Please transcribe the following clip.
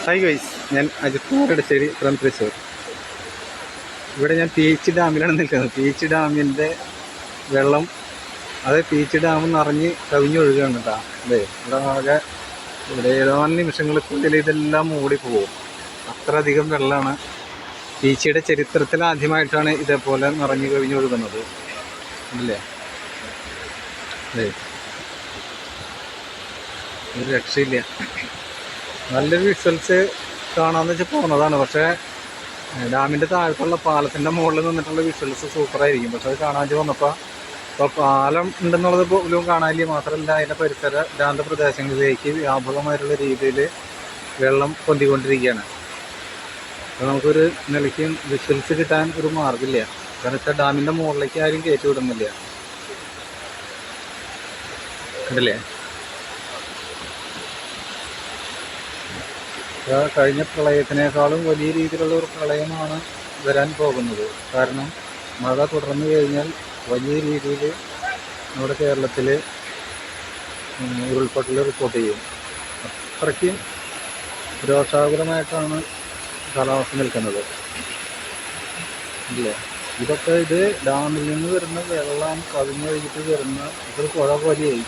Hi guys, ഞാൻ Ajith Edassery from Thrissur. ഇവിടെ ഞാൻ പീച്ച് ഡാമിലാണ് നിൽക്കുന്നത്. പീച്ച് ഡാമിൻ്റെ വെള്ളം, അത് പീച്ച് ഡാം നിറഞ്ഞ് കവിഞ്ഞൊഴുകുകയാണ് കേട്ടോ. അതെ, ഇവിടെ ആകെ ഇവിടെ ഏതാനും നിമിഷങ്ങൾക്കുള്ളിൽ ഇതെല്ലാം മൂടിപ്പോകും. അത്രയധികം വെള്ളമാണ്. പീച്ചിയുടെ ചരിത്രത്തിൽ ആദ്യമായിട്ടാണ് ഇതേപോലെ നിറഞ്ഞ് കവിഞ്ഞൊഴുകുന്നത്. അല്ലേ? അതെ, ഒരു രക്ഷയില്ല. നല്ലൊരു വിഷ്വൽസ് കാണാമെന്ന് വെച്ചാൽ പോകുന്നതാണ്. പക്ഷേ ഡാമിൻ്റെ താഴത്തുള്ള പാലത്തിൻ്റെ മുകളിൽ നിന്നിട്ടുള്ള വിഷ്വൽസ് സൂപ്പറായിരിക്കും. പക്ഷെ അത് കാണാൻ വന്നപ്പോൾ ഇപ്പോൾ പാലം ഉണ്ടെന്നുള്ളത് പോലും കാണാനില്ല. മാത്രമല്ല, അതിൻ്റെ പരിസര പ്രാന്ത പ്രദേശങ്ങളിലേക്ക് വ്യാപകമായിട്ടുള്ള രീതിയിൽ വെള്ളം പൊന്തിക്കൊണ്ടിരിക്കുകയാണ്. അപ്പോൾ നമുക്കൊരു നിലയ്ക്കും വിഷ്വൽസ് കിട്ടാൻ ഒരു മാർഗ്ഗമില്ല. കാരണം വെച്ചാൽ ഡാമിൻ്റെ മുകളിലേക്ക് ആരും കയറ്റി വിടുന്നില്ല. കണ്ടില്ലേ? കഴിഞ്ഞ പ്രളയത്തിനേക്കാളും വലിയ രീതിയിലുള്ള ഒരു പ്രളയമാണ് വരാൻ പോകുന്നത്. കാരണം മഴ തുടർന്നു കഴിഞ്ഞാൽ വലിയ രീതിയിൽ നമ്മുടെ കേരളത്തിൽ ഉരുൾപൊട്ടൽ റിപ്പോർട്ട് ചെയ്യും. അത്രയ്ക്കും രോഷാകുലമായിട്ടാണ് കാലാവസ്ഥ നിൽക്കുന്നത്. ഇല്ലേ? ഇത് ഡാമിൽ നിന്ന് വരുന്ന വെള്ളം കവിഞ്ഞൊഴുകിട്ട് വരുന്ന ഇതൊരു പുഴ പോലെയായി.